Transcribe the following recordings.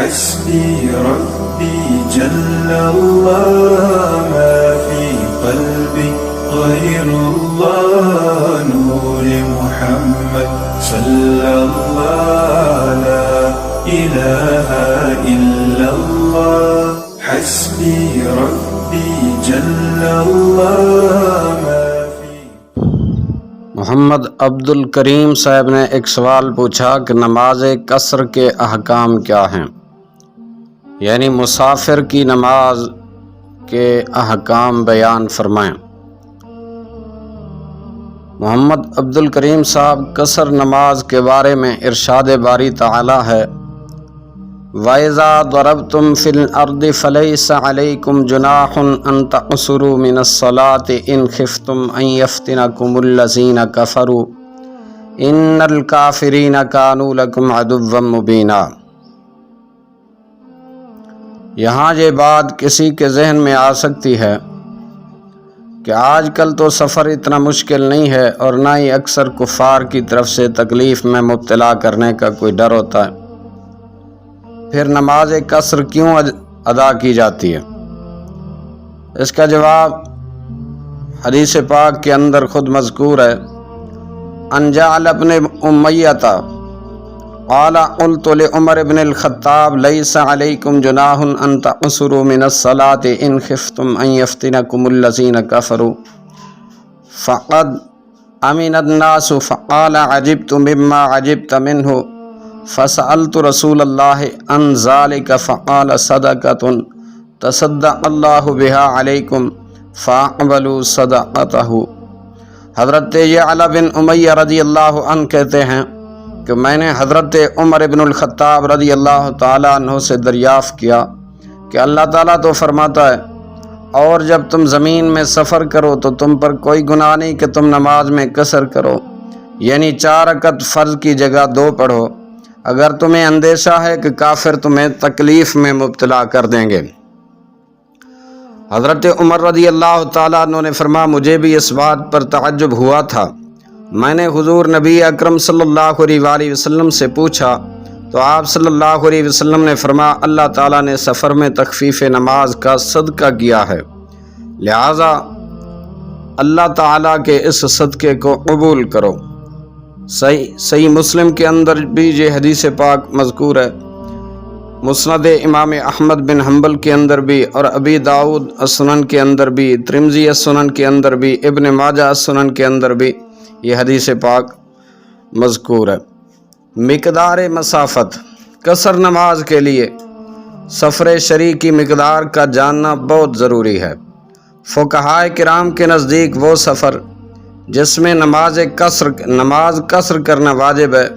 حسبي ربي جل الله ما في قلبي غير الله نور محمد صلى الله لا إله إلا الله حسبي ربي جل الله ما في. محمد عبد الکریم صاحب نے ایک سوال پوچھا کہ نماز قصر کے احکام کیا ہیں، یعنی مسافر کی نماز کے احکام بیان فرمائیں۔ محمد عبد الکریم صاحب قصر نماز کے بارے میں ارشاد باری تعالی ہے، وَإِذَا ضَرَبْتُمْ فِي الْأَرْضِ فَلَيْسَ عَلَيْكُمْ جُنَاحٌ أَن تَقْصُرُوا مِنَ الصَّلَاةِ إِنْ خِفْتُمْ أَن يَفْتِنَكُمُ الَّذِينَ كَفَرُوا إِنَّ الْكَافِرِينَ كَانُوا لَكُمْ عَدُوًّا مُبِينًا۔ یہاں یہ بات کسی کے ذہن میں آ سکتی ہے کہ آج کل تو سفر اتنا مشکل نہیں ہے اور نہ ہی اکثر کفار کی طرف سے تکلیف میں مبتلا کرنے کا کوئی ڈر ہوتا ہے، پھر نماز قصر کیوں ادا کی جاتی ہے؟ اس کا جواب حدیث پاک کے اندر خود مذکور ہے، ان جعل ابن امیہ قال قلت لعمر بن الخطاب ليس عليكم جناح ان تقصروا من الصلاة ان خفتم ان يفتنكم الذين كفروا فقد امن الناس فقال عجبت مما عجبت منه فسألت رسول الله عن ذلك فقال صدقة تصدق الله بها عليكم فاقبلوا صدقته۔ حضرت یعلا بن امیہ رضی اللہ عنہ کہتے ہیں کہ میں نے حضرت عمر بن الخطاب رضی اللہ تعالیٰ عنہ سے دریافت کیا کہ اللہ تعالیٰ تو فرماتا ہے، اور جب تم زمین میں سفر کرو تو تم پر کوئی گناہ نہیں کہ تم نماز میں قصر کرو، یعنی 4 رکعت فرض کی جگہ 2 پڑھو، اگر تمہیں اندیشہ ہے کہ کافر تمہیں تکلیف میں مبتلا کر دیں گے۔ حضرت عمر رضی اللہ تعالیٰ عنہ نے فرمایا، مجھے بھی اس بات پر تعجب ہوا تھا، میں نے حضور نبی اکرم صلی اللہ علیہ وآلہ وسلم سے پوچھا تو آپ صلی اللہ علیہ وسلم نے فرمایا، اللہ تعالیٰ نے سفر میں تخفیف نماز کا صدقہ کیا ہے، لہٰذا اللہ تعالیٰ کے اس صدقے کو قبول کرو۔ صحیح مسلم کے اندر بھی یہ حدیث پاک مذکور ہے، مسند امام احمد بن حنبل کے اندر بھی، اور ابی داؤد السنن کے اندر بھی، ترمذی السنن کے اندر بھی، ابن ماجہ السنن کے اندر بھی یہ حدیث پاک مذکور ہے۔ مقدار مسافت، قصر نماز کے لیے سفر شرعی کی مقدار کا جاننا بہت ضروری ہے۔ فقہائے کرام کے نزدیک وہ سفر جس میں نماز قصر کرنا واجب ہے،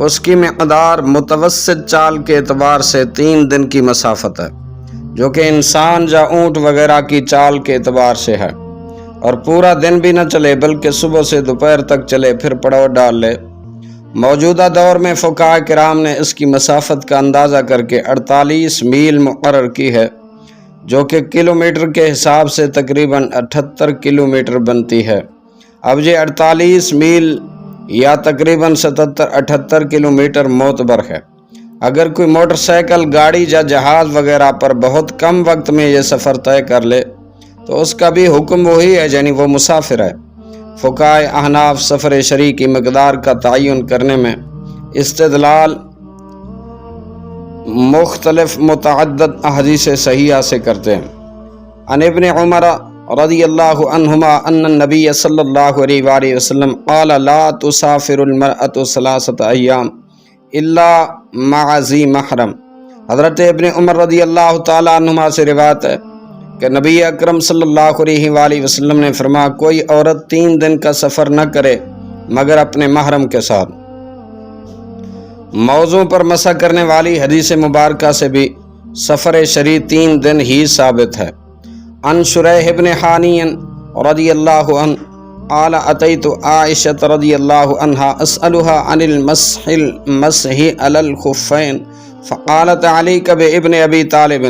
اس کی مقدار متوسط چال کے اعتبار سے 3 دن کی مسافت ہے، جو کہ انسان یا اونٹ وغیرہ کی چال کے اعتبار سے ہے، اور پورا دن بھی نہ چلے بلکہ صبح سے دوپہر تک چلے پھر پڑاؤ ڈال لے۔ موجودہ دور میں فقہاء کرام نے اس کی مسافت کا اندازہ کر کے 48 میل مقرر کی ہے، جو کہ کلومیٹر کے حساب سے تقریباً 78 کلومیٹر بنتی ہے۔ اب یہ 48 میل یا تقریباً 77-78 کلومیٹر معتبر ہے۔ اگر کوئی موٹر سائیکل، گاڑی یا جہاز وغیرہ پر بہت کم وقت میں یہ سفر طے کر لے تو اس کا بھی حکم وہی ہے، یعنی وہ مسافر ہے۔ فقہائے احناف سفر شرعی کی مقدار کا تعین کرنے میں استدلال مختلف متعدد احادیث صحیحہ سے کرتے ہیں۔ عن ابن عمر رضی اللہ عنہما ان النبی صلی اللہ علیہ وآلہ وسلم قال لا تسافر المرأة 3 ایام الا مع ذی محرم۔ حضرت ابن عمر رضی اللہ تعالیٰ عنہما سے روایت ہے کہ نبی اکرم صلی اللہ علیہ وآلہ وسلم نے فرمایا، کوئی عورت 3 دن کا سفر نہ کرے مگر اپنے محرم کے ساتھ۔ موضوع پر مسح کرنے والی حدیث مبارکہ سے بھی سفر شرعی 3 دن ہی ثابت ہے۔ عن شریح بن حانی رضی اللہ عنہ قال اتیت عائشہ رضی اللہ عنہا اسألها عن المسح علی الخفین فقالت علیک بابن ابی طالب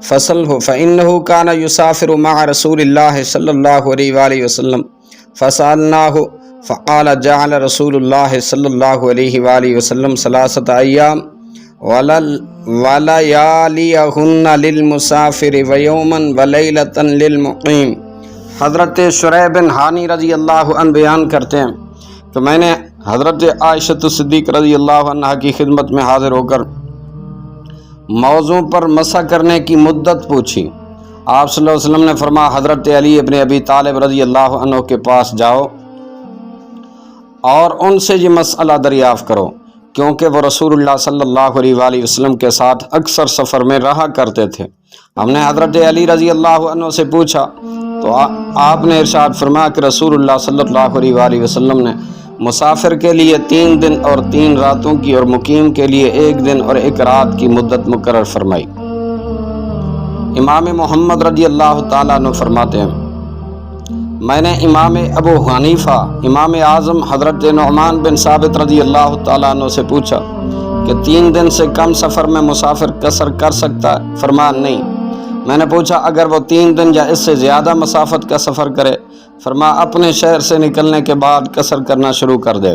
فصلہ فإنہ کان یسافر مع رسول اللہ صلی اللہ علیہ وآلہ وسلم فسألناہ فقال جعل رسول اللہ صلی اللہ علیہ وآلہ وسلم 3 ایام وَلَيَالِيَهُنَّ لِلْمُسَافِرِ وَيَوْمًا وَلَيْلَةً لِلْمُقِيمِ۔ حضرت شریح بن ہانی رضی اللہ عنہ بیان کرتے ہیں کہ میں نے حضرت عائشہ صدیق رضی اللہ عنہ کی خدمت میں حاضر ہو کر موضوع پر مسح کرنے کی مدت پوچھی۔ آپ صلی اللہ علیہ وسلم نے فرمایا حضرت علی ابن ابی طالب رضی اللہ عنہ کے پاس جاؤ اور ان سے یہ مسئلہ دریافت کرو، کیونکہ وہ رسول اللہ صلی اللہ علیہ وآلہ وسلم کے ساتھ اکثر سفر میں رہا کرتے تھے۔ ہم نے حضرت علی رضی اللہ عنہ سے پوچھا تو آپ نے ارشاد فرمایا کہ رسول اللہ صلی اللہ علیہ وآلہ وسلم نے مسافر کے لیے 3 دن اور 3 راتوں کی اور مقیم کے لیے 1 دن اور 1 رات کی مدت مقرر فرمائی۔ امام محمد رضی اللہ تعالیٰ عنہ فرماتے ہیں میں نے امام ابو حنیفہ امام اعظم حضرت نعمان بن ثابت رضی اللہ تعالیٰ عنہ سے پوچھا کہ 3 دن سے کم سفر میں مسافر قصر کر سکتا ہے؟ فرمایا نہیں۔ میں نے پوچھا اگر وہ 3 دن یا اس سے زیادہ مسافت کا سفر کرے؟ فرمایا اپنے شہر سے نکلنے کے بعد قصر کرنا شروع کر دے۔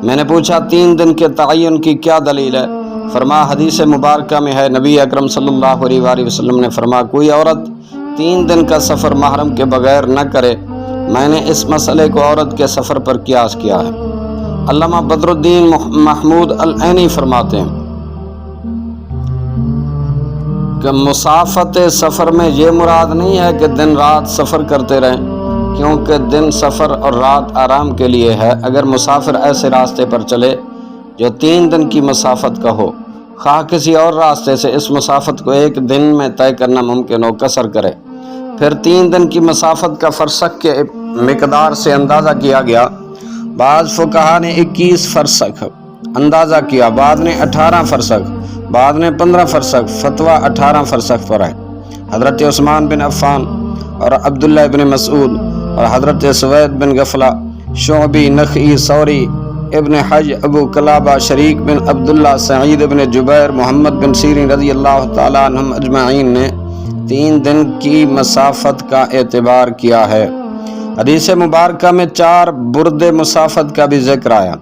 میں نے پوچھا 3 دن کے تعین کی کیا دلیل ہے؟ فرمایا حدیث مبارکہ میں ہے نبی اکرم صلی اللہ علیہ وآلہ وسلم نے فرمایا کوئی عورت 3 دن کا سفر محرم کے بغیر نہ کرے۔ میں نے اس مسئلے کو عورت کے سفر پر قیاس کیا ہے۔ علامہ بدر الدین محمود العینی فرماتے ہیں کہ مسافت سفر میں یہ مراد نہیں ہے کہ دن رات سفر کرتے رہیں، کیونکہ دن سفر اور رات آرام کے لیے ہے۔ اگر مسافر ایسے راستے پر چلے جو 3 دن کی مسافت کا ہو، خواہ کسی اور راستے سے اس مسافت کو 1 دن میں طے کرنا ممکن ہو، قصر کرے۔ پھر 3 دن کی مسافت کا فرسخ کے مقدار سے اندازہ کیا گیا۔ بعض فقہا نے 21 فرسخ اندازہ کیا، بعض نے 18 فرسخ، بعض نے 15 فرسخ، فتویٰ 18 فرسخ پر ہے۔ حضرت عثمان بن عفان اور عبداللہ بن مسعود اور حضرت سوید بن غفلہ، شعبی، نخعی، ثوری، ابن حج، ابو قلابہ، شریک بن عبداللہ، سعید بن جبیر، محمد بن سیرین رضی اللہ تعالیٰ عنہم اجمعین نے 3 دن کی مسافت کا اعتبار کیا ہے۔ حدیث مبارکہ میں 4 برد مسافت کا بھی ذکر آیا۔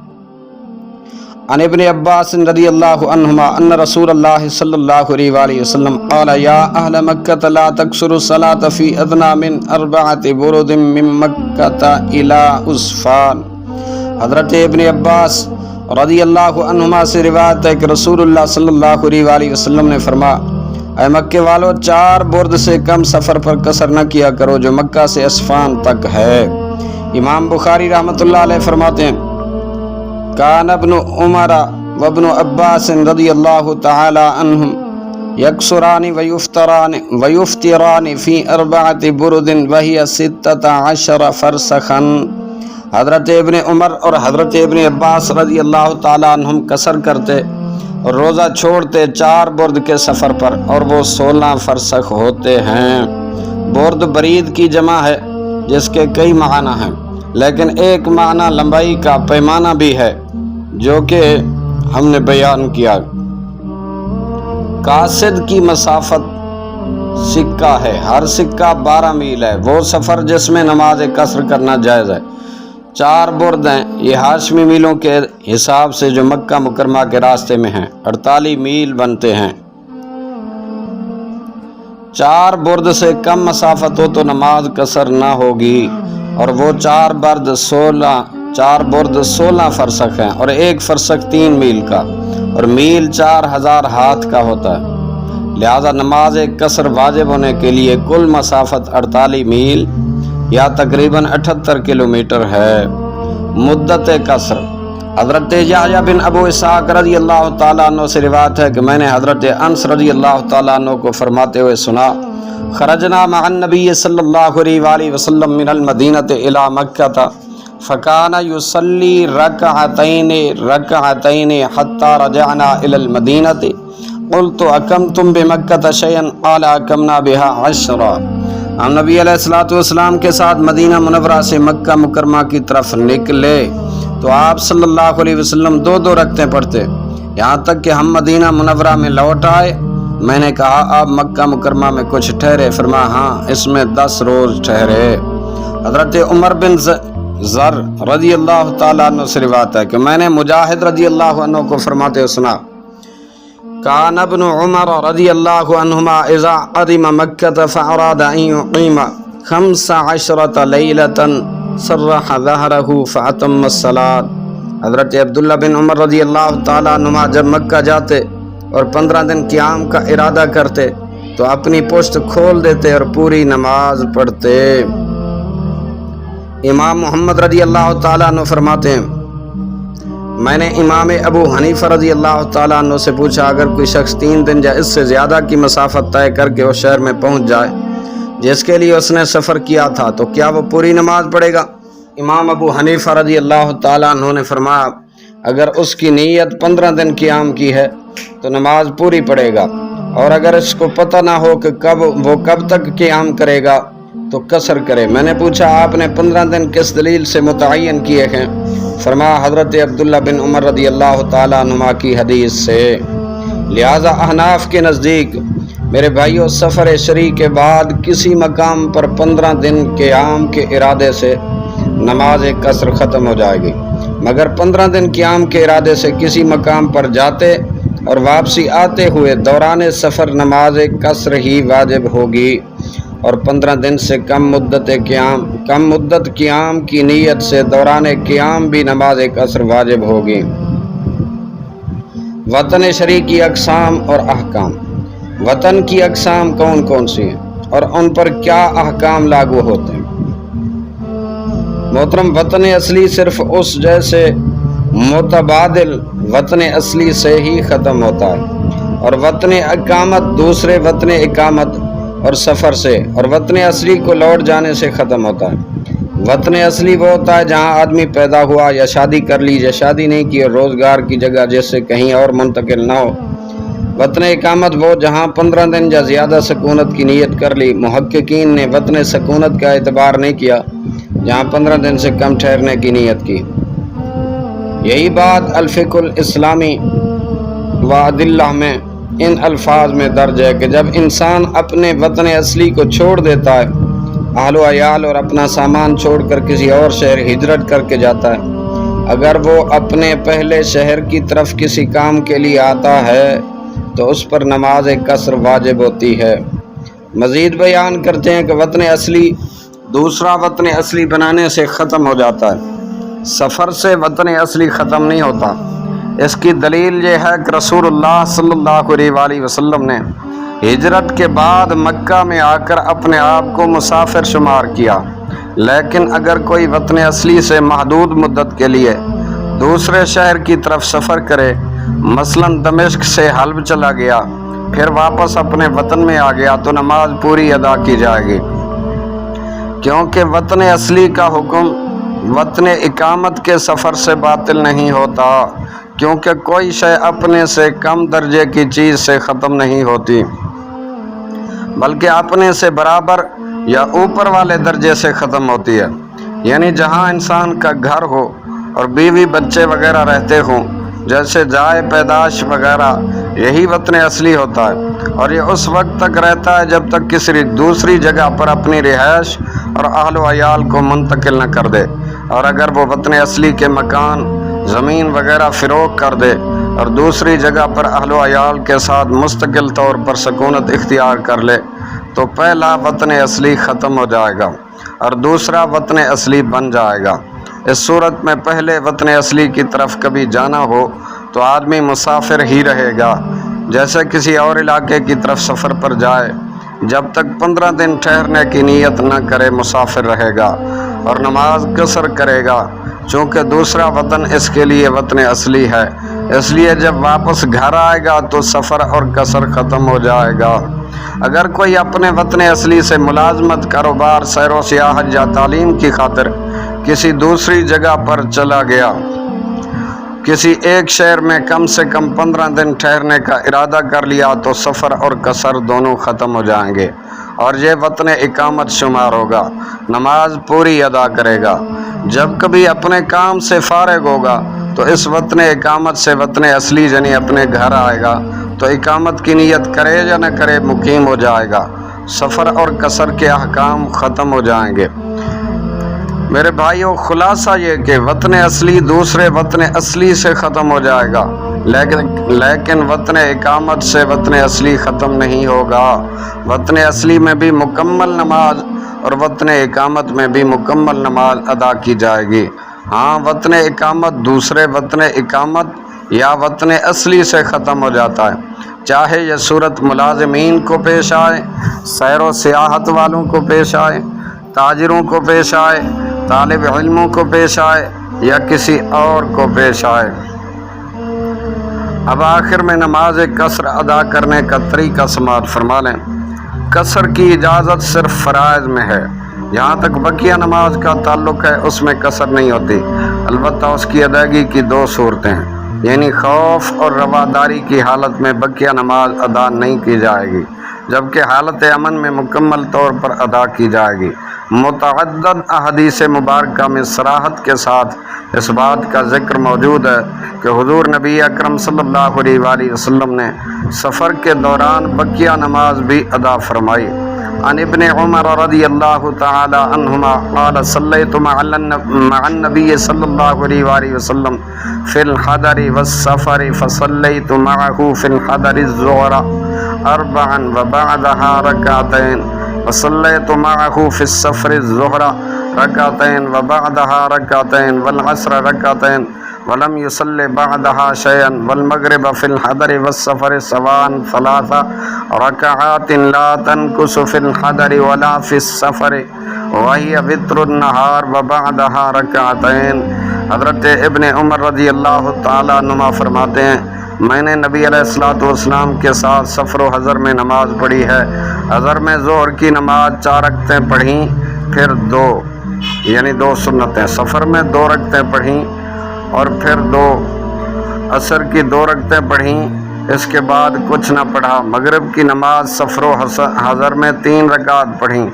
عن ابن عباس رضی اللہ عنہما ان رسول اللہ صلی اللہ علیہ وآلہ وسلم قال یا اہل مکہ لا تکثروا الصلاة فی ادنی من 4 برد من مکہ الی عسفان۔ حضرت ابن عباس رضی اللہ عنہما سے روایت ہے کہ رسول اللہ صلی اللہ علیہ وآلہ وسلم نے فرمایا اے مکے والو 4 برد سے کم سفر پر قصر نہ کیا کرو جو مکہ سے عسفان تک ہے۔ امام بخاری رحمۃ اللہ علیہ فرماتے ہیں کان ابن عمر وابن عباس رضی اللہ تعالی عنہم یکسران ویفتران فی 4 برد وہی 16 فرسخا۔ حضرت ابن عمر اور حضرت ابن عباس رضی اللہ تعالی عنہم قصر کرتے اور روزہ چھوڑتے 4 برد کے سفر پر، اور وہ 16 فرسخ ہوتے ہیں۔ برد برید کی جمع ہے جس کے کئی معنی ہیں، لیکن ایک معنی لمبائی کا پیمانہ بھی ہے جو کہ ہم نے بیان کیا۔ قاصد کی مسافت سکہ ہے، ہر سکہ 12 میل ہے، وہ سفر جس میں نماز قصر کرنا جائز ہے۔ 4 برد ہیں، یہ ہاشمی میلوں کے حساب سے جو مکہ مکرمہ کے راستے میں ہیں 48 میل بنتے ہیں۔ 4 برد سے کم مسافت ہو تو نماز قصر نہ ہوگی، اور وہ 4 برد 16 فرسخ ہیں، اور 1 فرسخ 3 میل کا، اور میل 4000 ہاتھ کا ہوتا ہے۔ لہذا نماز قصر واجب ہونے کے لیے کل مسافت 48 میل یا تقریباً 78 کلومیٹر ہے۔ مدت قصر حضرت یحییٰ بن ابو اسحاق رضی اللہ تعالیٰ عنہ سے روایت ہے کہ میں نے حضرت انس رضی اللہ تعالیٰ عنہ کو فرماتے ہوئے سنا خرجنا مع النبی صلی اللہ علیہ وآلہ وسلم من المدینہ الی مکہ فکان یصلی رکعتین حتی رجعنا الی المدینہ قلت اقمتم بمکہ شیئا قال اقمنا بها 10۔ ہم نبی علیہ السلام کے ساتھ مدینہ منورہ سے مکہ مکرمہ کی طرف نکلے تو آپ صلی اللہ علیہ وسلم 2 رکعتیں پڑھتے، یہاں تک کہ ہم مدینہ منورہ میں لوٹ آئے۔ میں نے کہا آپ مکہ مکرمہ میں کچھ ٹھہرے؟ فرمایا ہاں، اس میں 10 روز ٹھہرے۔ حضرت عمر بن ذر رضی اللہ تعالیٰ عنہ سے روایت ہے کہ میں نے مجاہد رضی اللہ عنہ کو فرماتے ہوئے سنا کان ابن عمر رضی اللہ عنہما اذا قدم مکہ فاراد ان یقیم 15 لیلۃ سرح ظہرہ فاتم الصلاۃ۔ حضرت عبداللہ بن عمر رضی اللہ تعالیٰ عنہما جب مکہ جاتے اور 15 دن قیام کا ارادہ کرتے تو اپنی پشت کھول دیتے اور پوری نماز پڑھتے۔ امام محمد رضی اللہ تعالیٰ عنہ فرماتے ہیں میں نے امام ابو حنیفہ رضی اللہ تعالیٰ عنہ سے پوچھا اگر کوئی شخص 3 دن یا اس سے زیادہ کی مسافت طے کر کے اس شہر میں پہنچ جائے جس کے لیے اس نے سفر کیا تھا تو کیا وہ پوری نماز پڑھے گا؟ امام ابو حنیفہ رضی اللہ تعالیٰ عنہ نے فرمایا اگر اس کی نیت 15 دن قیام کی ہے تو نماز پوری پڑھے گا، اور اگر اس کو پتہ نہ ہو کہ وہ کب تک قیام کرے گا تو قصر کرے۔ میں نے پوچھا آپ نے 15 دن کس دلیل سے متعین کیے ہیں؟ فرمایا حضرت عبداللہ بن عمر رضی اللہ تعالیٰ عنہما کی حدیث سے۔ لہذا احناف کے نزدیک میرے بھائیوں سفر شرعی کے بعد کسی مقام پر 15 دن قیام کے ارادے سے نماز قصر ختم ہو جائے گی، مگر 15 دن قیام کے ارادے سے کسی مقام پر جاتے اور واپسی آتے ہوئے دوران سفر نماز قصر ہی واجب ہوگی، اور 15 دن سے کم مدت قیام کی نیت سے دوران قیام بھی نماز قصر واجب ہوگی۔ وطن شرعی کی اقسام اور احکام۔ وطن کی اقسام کون کون سی ہیں اور ان پر کیا احکام لاگو ہوتے ہیں؟ محترم وطن اصلی صرف اس جیسے متبادل وطن اصلی سے ہی ختم ہوتا ہے، اور وطن اقامت دوسرے وطن اقامت اور سفر سے اور وطن اصلی کو لوٹ جانے سے ختم ہوتا ہے۔ وطن اصلی وہ ہوتا ہے جہاں آدمی پیدا ہوا یا شادی کر لی یا شادی نہیں کی اور روزگار کی جگہ جس سے کہیں اور منتقل نہ ہو۔ وطن اقامت وہ جہاں 15 دن یا زیادہ سکونت کی نیت کر لی۔ محققین نے وطن سکونت کا اعتبار نہیں کیا جہاں 15 دن سے کم ٹھہرنے کی نیت کی۔ یہی بات الفقہ الاسلامی و ادلہ میں ان الفاظ میں درج ہے کہ جب انسان اپنے وطن اصلی کو چھوڑ دیتا ہے، اہل و عیال اور اپنا سامان چھوڑ کر کسی اور شہر ہجرت کر کے جاتا ہے، اگر وہ اپنے پہلے شہر کی طرف کسی کام کے لیے آتا ہے تو اس پر نماز قصر واجب ہوتی ہے۔ مزید بیان کرتے ہیں کہ وطن اصلی دوسرا وطن اصلی بنانے سے ختم ہو جاتا ہے، سفر سے وطن اصلی ختم نہیں ہوتا۔ اس کی دلیل یہ ہے کہ رسول اللہ صلی اللہ علیہ وآلہ وسلم نے ہجرت کے بعد مکہ میں آ کر اپنے آپ کو مسافر شمار کیا، لیکن اگر کوئی وطن اصلی سے محدود مدت کے لیے دوسرے شہر کی طرف سفر کرے، مثلا دمشق سے حلب چلا گیا پھر واپس اپنے وطن میں آ گیا تو نماز پوری ادا کی جائے گی، کیونکہ وطن اصلی کا حکم وطن اقامت کے سفر سے باطل نہیں ہوتا، کیونکہ کوئی شے اپنے سے کم درجے کی چیز سے ختم نہیں ہوتی بلکہ اپنے سے برابر یا اوپر والے درجے سے ختم ہوتی ہے۔ یعنی جہاں انسان کا گھر ہو اور بیوی بچے وغیرہ رہتے ہوں جیسے جائے پیدائش وغیرہ، یہی وطن اصلی ہوتا ہے، اور یہ اس وقت تک رہتا ہے جب تک کسی دوسری جگہ پر اپنی رہائش اور اہل و عیال کو منتقل نہ کر دے، اور اگر وہ وطن اصلی کے مکان زمین وغیرہ فروخت کر دے اور دوسری جگہ پر اہل و عیال کے ساتھ مستقل طور پر سکونت اختیار کر لے تو پہلا وطن اصلی ختم ہو جائے گا اور دوسرا وطن اصلی بن جائے گا۔ اس صورت میں پہلے وطن اصلی کی طرف کبھی جانا ہو تو آدمی مسافر ہی رہے گا، جیسے کسی اور علاقے کی طرف سفر پر جائے، جب تک 15 دن ٹھہرنے کی نیت نہ کرے مسافر رہے گا اور نماز قصر کرے گا، چونکہ دوسرا وطن اس کے لیے وطن اصلی ہے، اس لیے جب واپس گھر آئے گا تو سفر اور قصر ختم ہو جائے گا۔ اگر کوئی اپنے وطن اصلی سے ملازمت، کاروبار، سیر و سیاحت یا تعلیم کی خاطر کسی دوسری جگہ پر چلا گیا، کسی ایک شہر میں کم سے کم 15 دن ٹھہرنے کا ارادہ کر لیا تو سفر اور قصر دونوں ختم ہو جائیں گے اور یہ وطن اقامت شمار ہوگا، نماز پوری ادا کرے گا۔ جب کبھی اپنے کام سے فارغ ہوگا تو اس وطن اقامت سے وطن اصلی یعنی اپنے گھر آئے گا تو اقامت کی نیت کرے یا نہ کرے مقیم ہو جائے گا، سفر اور قصر کے احکام ختم ہو جائیں گے۔ میرے بھائیوں، خلاصہ یہ کہ وطن اصلی دوسرے وطن اصلی سے ختم ہو جائے گا، لیکن وطن اقامت سے وطن اصلی ختم نہیں ہوگا۔ وطن اصلی میں بھی مکمل نماز اور وطن اقامت میں بھی مکمل نماز ادا کی جائے گی۔ ہاں، وطن اقامت دوسرے وطن اقامت یا وطن اصلی سے ختم ہو جاتا ہے، چاہے یہ صورت ملازمین کو پیش آئے، سیر و سیاحت والوں کو پیش آئے، تاجروں کو پیش آئے، طالب علموں کو پیش آئے یا کسی اور کو پیش آئے۔ اب آخر میں نماز قصر ادا کرنے کا طریقہ سماعت فرما لیں۔ قصر کی اجازت صرف فرائض میں ہے، جہاں تک بقیہ نماز کا تعلق ہے اس میں قصر نہیں ہوتی، البتہ اس کی ادائیگی کی دو صورتیں ہیں، یعنی خوف اور رواداری کی حالت میں بقیہ نماز ادا نہیں کی جائے گی، جبکہ حالت امن میں مکمل طور پر ادا کی جائے گی۔ متعدد احادیث مبارکہ میں صراحت کے ساتھ اس بات کا ذکر موجود ہے کہ حضور نبی اکرم صلی اللہ علیہ وآلہ وسلم نے سفر کے دوران بقیہ نماز بھی ادا فرمائی۔ عن ابن عمر رضی اللہ تعالی عنہما قال صلیت مع النبی صلی اللہ علیہ وآلہ وسلم فی الحضر والسفر فصلیت معه فی الحضر الظہر 4 وبعدها رکعتین وصلیت معه فی السفر الظہر رکعتین وبعدها رکعتین والعصر رکعتین ولم يصل بعدها شيئا والمغرب في الحضر والسفر سواء 3 ركعات لا تنقص في الحضر ولا في السفر وهي وتر النهار وبعدها ركعتين۔ حضرت ابن عمر رضی اللہ تعالیٰ عنہما فرماتے ہیں، میں نے نبی علیہ الصلوۃ والسلام کے ساتھ سفر و حضر میں نماز پڑھی ہے۔ حضر میں ظہر کی نماز 4 رکعتیں پڑھیں، پھر 2 یعنی 2 سنتیں، سفر میں 2 رکعتیں پڑھیں اور پھر 2 عصر کی 2 رکعتیں پڑھیں، اس کے بعد کچھ نہ پڑھا۔ مغرب کی نماز سفر و حضر میں 3 رکعت پڑھیں،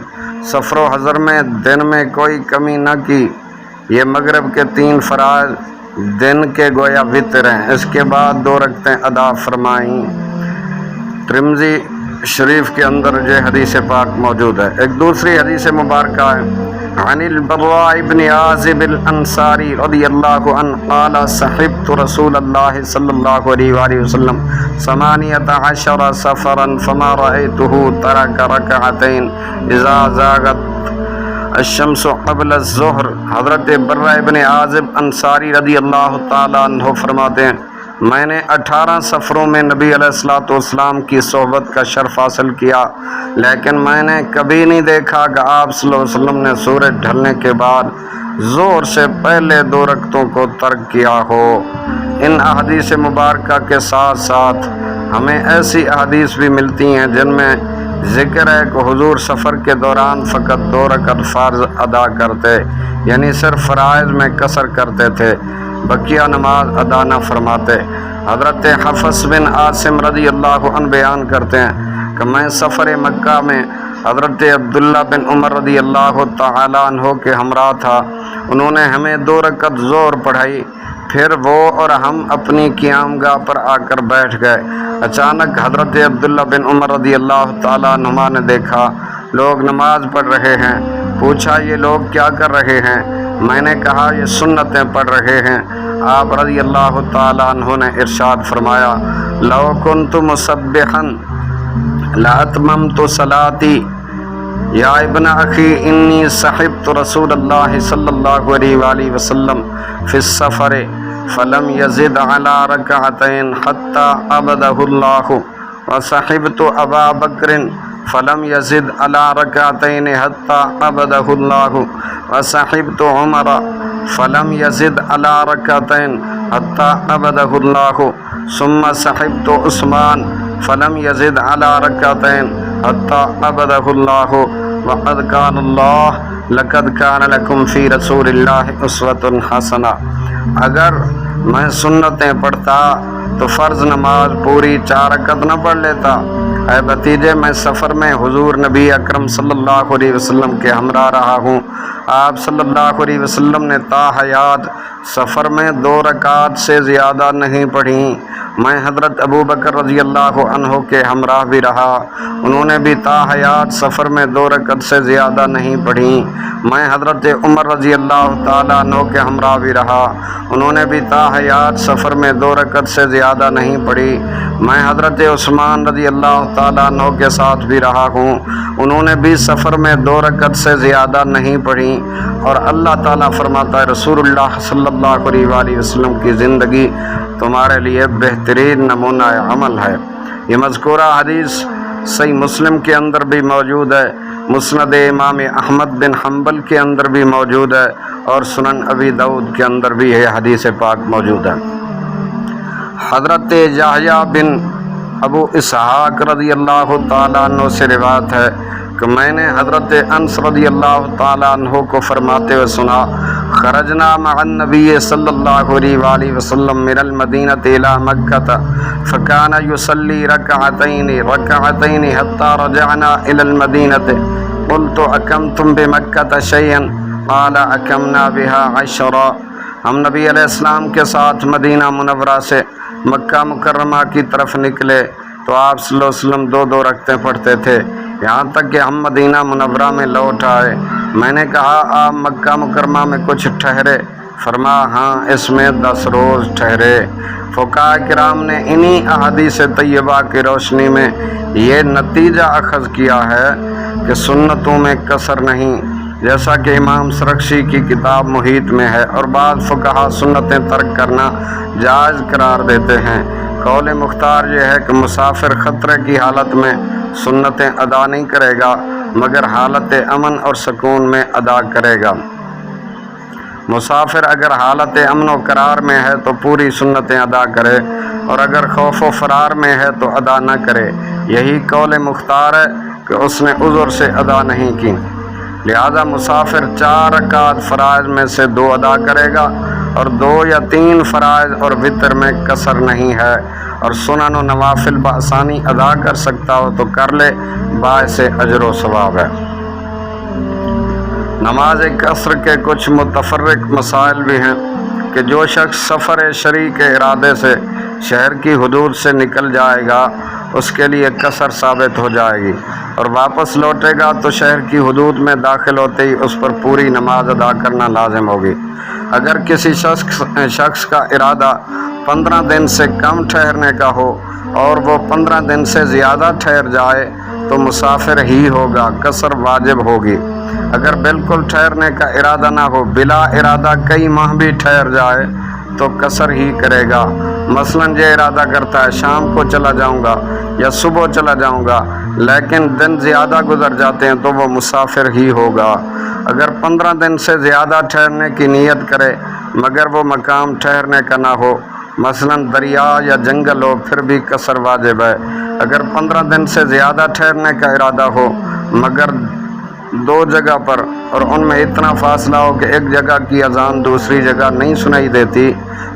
سفر و حضر میں دن میں کوئی کمی نہ کی۔ یہ مغرب کے 3 فرائض دن کے گویا وتر ہیں، اس کے بعد 2 رکعتیں ادا فرمائیں۔ ترمذی شریف کے اندر یہ حدیث پاک موجود ہے۔ ایک دوسری حدیث مبارکہ ہے، عن البراء بن عازب الانصاری رضی اللہ عنہ قال صحبت رسول اللہ صلی اللہ علیہ وآلہ وسلم 18 سفرا فما رأيته ترك ركعتين اذا زاغت الشمس قبل الظہر۔ حضرت براء بن عازب انصاری رضی اللہ تعالیٰ عنہ فرماتے ہیں، میں نے 18 سفروں میں نبی علیہ الصلوۃ والسلام کی صحبت کا شرف حاصل کیا، لیکن میں نے کبھی نہیں دیکھا کہ آپ صلی اللہ علیہ وسلم نے سورج ڈھلنے کے بعد ظہر سے پہلے 2 رکعتوں کو ترک کیا ہو۔ ان احادیث مبارکہ کے ساتھ ساتھ ہمیں ایسی احادیث بھی ملتی ہیں جن میں ذکر ہے کہ حضور سفر کے دوران فقط 2 رکعت فرض ادا کرتے، یعنی صرف فرائض میں قصر کرتے تھے، بقیہ نماز ادا نہ فرماتے۔ حضرت حفص بن عاصم رضی اللہ عنہ بیان کرتے ہیں کہ میں سفر مکہ میں حضرت عبداللہ بن عمر رضی اللہ تعالیٰ عنہ کے ہمراہ تھا، انہوں نے ہمیں 2 رکعت ظہر پڑھائی، پھر وہ اور ہم اپنی قیام گاہ پر آ کر بیٹھ گئے۔ اچانک حضرت عبداللہ بن عمر رضی اللہ تعالیٰ عنہما نے دیکھا لوگ نماز پڑھ رہے ہیں، پوچھا یہ لوگ کیا کر رہے ہیں؟ میں نے کہا یہ سنتیں پڑھ رہے ہیں۔ آپ رضی اللہ تعالیٰ عنہ نے ارشاد فرمایا، لو کنت مسبحا لاتممت صلاتی یا ابن اخی انی صحبت رسول اللہ صلی اللہ علیہ وآلہ وسلم فی السفر فلم یزد علی رکعتین حتی عبدہ اللہ وصحبت ابا بکر فلم یزد علی رکعتین حتی عبدہ اللہ وصحبت عمر فلم یزد علی رکعتین حتی عبدہ اللہ ثم صحبت عثمان فلم یزد علی رکعتین حتی عبدہ اللہ وقد کان اللہ لقد کان لکم فی رسول اللہ اسوۃ حسنہ۔ اگر میں سنتیں پڑھتا تو فرض نماز پوری 4 رکعت نہ پڑھ لیتا۔ اے بھتیجے، میں سفر میں حضور نبی اکرم صلی اللہ علیہ وسلم کے ہمراہ رہا ہوں، آپ صلی اللہ علیہ وسلم نے تا حیات سفر میں 2 رکعت سے زیادہ نہیں پڑھیں۔ میں حضرت ابو بکر رضی اللہ عنہ کے ہمراہ بھی رہا، انہوں نے بھی تا حیات سفر میں 2 رکعت سے زیادہ نہیں پڑھیں۔ میں حضرت عمر رضی اللہ تعالیٰ عنہ کے ہمراہ بھی رہا، انہوں نے بھی تا حیات سفر میں 2 رکعت سے زیادہ نہیں پڑھی۔ میں حضرت عثمان رضی اللہ تعالیٰ عنہ کے ساتھ بھی رہا ہوں، انہوں نے بھی سفر میں 2 رکعت سے زیادہ نہیں پڑھی۔ اور اللہ تعالیٰ فرماتا ہے رسول اللہ صلی اللہ علیہ وآلہ وسلم کی زندگی تمہارے لیے بہترین نمونہ عمل ہے۔ یہ مذکورہ حدیث صحیح مسلم کے اندر بھی موجود ہے، مسند امام احمد بن حنبل کے اندر بھی موجود ہے، اور سنن ابی داؤد کے اندر بھی یہ حدیث پاک موجود ہے۔ حضرت یحییٰ بن ابو اسحاق رضی اللہ تعالیٰ عنہ سے روایت ہے کہ میں نے حضرت انس رضی اللہ تعالیٰ عنہ کو فرماتے ہوئے سنا، خرجنا مع النبی صلی اللہ علیہ وآلہ وسلم من المدینہ الی مکہ فکان یصلی رکعتین حتی رجعنا الی المدینہ قلت اکمتم بمکہ شیئا قال اکمنا بها 10۔ ہم نبی علیہ السلام کے ساتھ مدینہ منورہ سے مکہ مکرمہ کی طرف نکلے تو آپ صلی اللہ علیہ وسلم 2 رکعتیں پڑھتے تھے، یہاں تک کہ ہم مدینہ منورہ میں لوٹ آئے۔ میں نے کہا آپ مکہ مکرمہ میں کچھ ٹھہرے؟ فرمایا ہاں، اس میں 10 روز ٹھہرے۔ فقہاء کرام نے انہی احادیث طیبہ کی روشنی میں یہ نتیجہ اخذ کیا ہے کہ سنتوں میں قصر نہیں، جیسا کہ امام سرخسی کی کتاب محیط میں ہے، اور بعض فقہاء سنتیں ترک کرنا جائز قرار دیتے ہیں۔ قول مختار یہ ہے کہ مسافر خطرے کی حالت میں سنتیں ادا نہیں کرے گا، مگر حالت امن اور سکون میں ادا کرے گا۔ مسافر اگر حالت امن و قرار میں ہے تو پوری سنتیں ادا کرے، اور اگر خوف و فرار میں ہے تو ادا نہ کرے۔ یہی قول مختار ہے کہ اس نے عذر سے ادا نہیں کی، لہذا مسافر 4 رکعت فرائض میں سے 2 ادا کرے گا، اور 2 یا 3 فرائض اور وتر میں قصر نہیں ہے، اور سنن و نوافل بآسانی ادا کر سکتا ہو تو کر لے، باعث اجر و ثواب ہے۔ نماز قصر کے کچھ متفرق مسائل بھی ہیں کہ جو شخص سفر شرعی کے ارادے سے شہر کی حدود سے نکل جائے گا اس کے لیے قصر ثابت ہو جائے گی، اور واپس لوٹے گا تو شہر کی حدود میں داخل ہوتے ہی اس پر پوری نماز ادا کرنا لازم ہوگی۔ اگر کسی شخص کا ارادہ 15 دن سے کم ٹھہرنے کا ہو اور وہ 15 دن سے زیادہ ٹھہر جائے تو مسافر ہی ہوگا، قصر واجب ہوگی۔ اگر بالکل ٹھہرنے کا ارادہ نہ ہو، بلا ارادہ کئی ماہ بھی ٹھہر جائے تو قصر ہی کرے گا۔ مثلاً یہ ارادہ کرتا ہے شام کو چلا جاؤں گا یا صبح چلا جاؤں گا، لیکن دن زیادہ گزر جاتے ہیں تو وہ مسافر ہی ہوگا۔ اگر 15 دن سے زیادہ ٹھہرنے کی نیت کرے مگر وہ مقام ٹھہرنے کا نہ ہو، مثلاً دریا یا جنگل ہو، پھر بھی قصر واجب ہے۔ اگر 15 دن سے زیادہ ٹھہرنے کا ارادہ ہو مگر 2 جگہ پر، اور ان میں اتنا فاصلہ ہو کہ ایک جگہ کی اذان دوسری جگہ نہیں سنائی دیتی،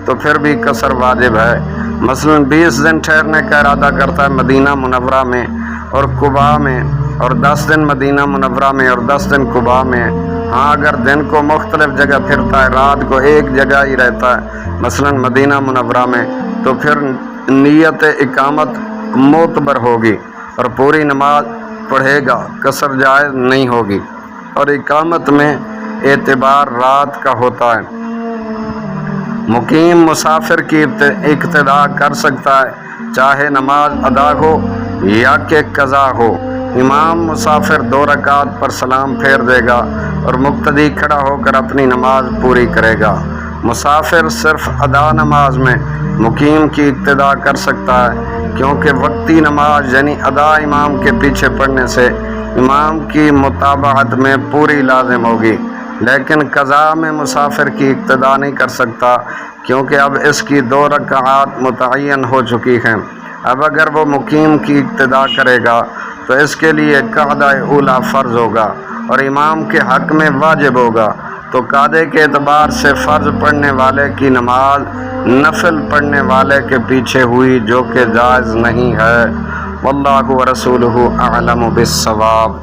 تو پھر بھی قصر واجب ہے۔ مثلاً 20 دن ٹھہرنے کا ارادہ کرتا ہے مدینہ منورہ میں اور قباء میں، اور 10 دن مدینہ منورہ میں اور 10 دن قباء میں۔ ہاں اگر دن کو مختلف جگہ پھرتا ہے، رات کو ایک جگہ ہی رہتا ہے مثلاً مدینہ منورہ میں، تو پھر نیت اقامت معتبر ہوگی اور پوری نماز پڑھے گا، قصر جائز نہیں ہوگی، اور اقامت میں اعتبار رات کا ہوتا ہے۔ مقیم مسافر کی اقتداء کر سکتا ہے، چاہے نماز ادا ہو یا کہ قضا ہو۔ امام مسافر 2 رکعت پر سلام پھیر دے گا اور مقتدی کھڑا ہو کر اپنی نماز پوری کرے گا۔ مسافر صرف ادا نماز میں مقیم کی اقتداء کر سکتا ہے، کیونکہ وقتی نماز یعنی ادا امام کے پیچھے پڑھنے سے امام کی متابعت میں پوری لازم ہوگی، لیکن قضا میں مسافر کی اقتداء نہیں کر سکتا، کیونکہ اب اس کی 2 رکعات متعین ہو چکی ہیں۔ اب اگر وہ مقیم کی اقتداء کرے گا تو اس کے لیے قعدہ اولیٰ فرض ہوگا اور امام کے حق میں واجب ہوگا، تو قاعدے کے اعتبار سے فرض پڑھنے والے کی نماز نفل پڑھنے والے کے پیچھے ہوئی، جو کہ جائز نہیں ہے۔ واللہ ورسولہ اعلم بالصواب۔